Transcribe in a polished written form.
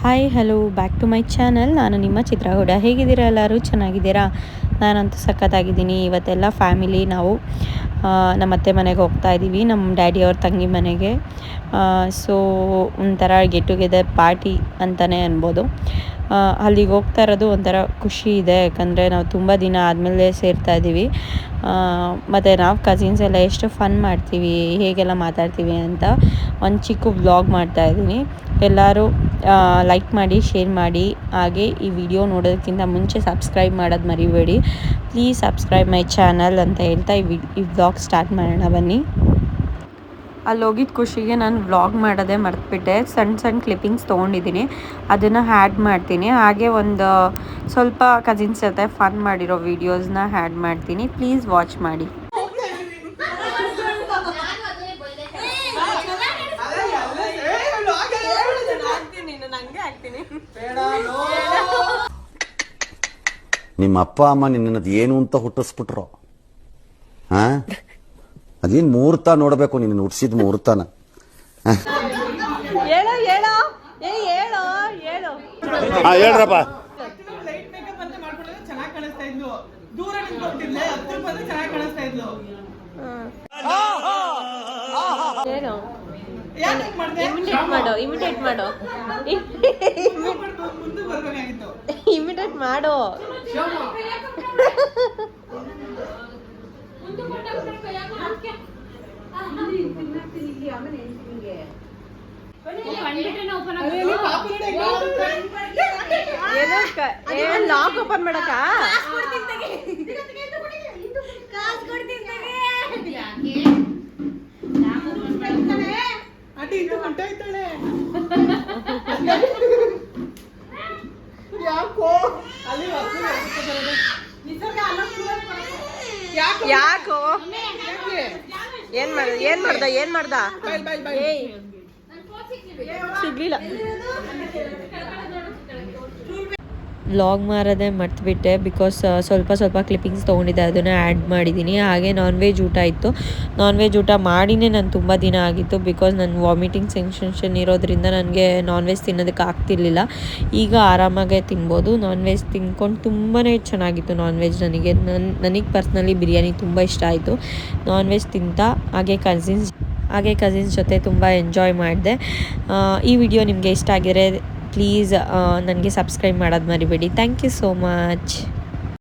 Hi hello back to my channel. ನಾನು ನಿಮ್ಮ ಚಿತ್ರಗೌಡ. ಹೇಗಿದ್ದೀರಾ ಎಲ್ಲರೂ? ಚೆನ್ನಾಗಿದ್ದೀರಾ? ನಾನಂತೂ ಸಖತ್ತಾಗಿದ್ದೀನಿ. ಇವತ್ತೆಲ್ಲ ಫ್ಯಾಮಿಲಿ ನಾವು ನಮ್ಮ ಅತ್ತೆ ಮನೆಗೆ ಹೋಗ್ತಾ ಇದ್ದೀವಿ, ನಮ್ಮ ಡ್ಯಾಡಿಯವ್ರ ತಂಗಿ ಮನೆಗೆ. ಸೊ ಒಂಥರ ಗೆಟ್ ಟುಗೆದರ್ ಪಾರ್ಟಿ ಅಂತಲೇ ಅನ್ಬೋದು. ಅಲ್ಲಿಗೆ ಹೋಗ್ತಾ ಇರೋದು ಒಂಥರ ಖುಷಿ ಇದೆ, ಯಾಕಂದರೆ ನಾವು ತುಂಬ ದಿನ ಆದಮೇಲೆ ಸೇರ್ತಾ ಇದ್ದೀವಿ. ಮತ್ತು ನಾವು ಕಸಿನ್ಸ್ ಎಲ್ಲ ಎಷ್ಟು ಫನ್ ಮಾಡ್ತೀವಿ, ಹೇಗೆಲ್ಲ ಮಾತಾಡ್ತೀವಿ ಅಂತ ಒಂದು ಚಿಕ್ಕ ವ್ಲಾಗ್ ಮಾಡ್ತಾಯಿದ್ದೀನಿ. ಎಲ್ಲರೂ ಲೈಕ್ ಮಾಡಿ, ಶೇರ್ ಮಾಡಿ. ಹಾಗೆ ಈ ವಿಡಿಯೋ ನೋಡೋದಕ್ಕಿಂತ ಮುಂಚೆ ಸಬ್ಸ್ಕ್ರೈಬ್ ಮಾಡೋದು ಮರಿಬೇಡಿ ಪ್ಲೀಸ್. ಸಬ್ಸ್ಕ್ರೈಬ್ ಮೈ ಚಾನಲ್ ಅಂತ ಹೇಳ್ತಾ ಈ ವ್ಲಾಗ್ ಸ್ಟಾರ್ಟ್ ಮಾಡೋಣ ಬನ್ನಿ. ಅಲ್ಲಿ ಹೋಗಿದ್ದ ಖುಷಿಗೆ ನಾನು ವ್ಲಾಗ್ ಮಾಡೋದೇ ಮರೆತುಬಿಟ್ಟೆ. ಸಣ್ಣ ಕ್ಲಿಪ್ಪಿಂಗ್ಸ್ ತೊಗೊಂಡಿದ್ದೀನಿ, ಅದನ್ನು ಆ್ಯಡ್ ಮಾಡ್ತೀನಿ. ಹಾಗೆ ಒಂದು ಸ್ವಲ್ಪ ಕಸಿನ್ಸ್ ಜೊತೆ ಫನ್ ಮಾಡಿರೋ ವೀಡಿಯೋಸ್ನ ಆ್ಯಡ್ ಮಾಡ್ತೀನಿ. ಪ್ಲೀಸ್ ವಾಚ್ ಮಾಡಿ. ನಿಮ್ಮ ಅಪ್ಪ ಅಮ್ಮ ನಿನ್ನದು ಏನು ಅಂತ ಹುಟ್ಟಿಸ್ಬಿಟ್ರು? ಅದೇನು ಮುಹೂರ್ತ ನೋಡಬೇಕು, ನಿನ್ನ ಹುಟ್ಟಿಸಿದ ಮುಹೂರ್ತನ. ಹೇಳ್ರಪ್ಪ. ಇಮಿಟೇಟ್ ಮಾಡು. ಲಾಕ್ ಓಪನ್ ಮಾಡಕ ಯಾಕೋ ಏನ್ ಮಾಡ್ದ ಸಿಗ್ಲಿಲ್ಲ. ವ್ಲಾಗ್ ಮಾರೋದೇ ಮರ್ತ್ಬಿಟ್ಟೆ, ಬಿಕಾಸ್ ಸ್ವಲ್ಪ ಕ್ಲಿಪ್ಪಿಂಗ್ಸ್ ತೊಗೊಂಡಿದ್ದೆ, ಅದನ್ನು ಆ್ಯಡ್ ಮಾಡಿದ್ದೀನಿ. ಹಾಗೆ ನಾನ್ ವೆಜ್ ಊಟ ಇತ್ತು. ನಾನ್ ವೆಜ್ ಊಟ ಮಾಡಿನೇ ನಾನು ತುಂಬ ದಿನ ಆಗಿತ್ತು, ಬಿಕಾಸ್ ನನ್ನ ವಾಮಿಟಿಂಗ್ ಸೆನ್ಸೇಷನ್ ಇರೋದ್ರಿಂದ ನನಗೆ ನಾನ್ ವೆಜ್ ತಿನ್ನೋದಕ್ಕೆ ಆಗ್ತಿರ್ಲಿಲ್ಲ. ಈಗ ಆರಾಮಾಗೆ ತಿನ್ಬೋದು. ನಾನ್ ವೆಜ್ ತಿನ್ಕೊಂಡು ತುಂಬಾ ಚೆನ್ನಾಗಿತ್ತು ನಾನ್ ವೆಜ್. ನನಗೆ ಪರ್ಸ್ನಲಿ ಬಿರಿಯಾನಿ ತುಂಬ ಇಷ್ಟ ಆಯಿತು ನಾನ್ ವೆಜ್ ತಿಂತ. ಹಾಗೆ ಕಸಿನ್ಸ್ ಜೊತೆ ತುಂಬ ಎಂಜಾಯ್ ಮಾಡಿದೆ. ಈ ವಿಡಿಯೋ ನಿಮಗೆ ಇಷ್ಟ ಆಗಿದ್ರೆ ಪ್ಲೀಸ್ ನನಗೆ ಸಬ್ಸ್ಕ್ರೈಬ್ ಮಾಡೋದು ಮರಿಬೇಡಿ. Thank you so much.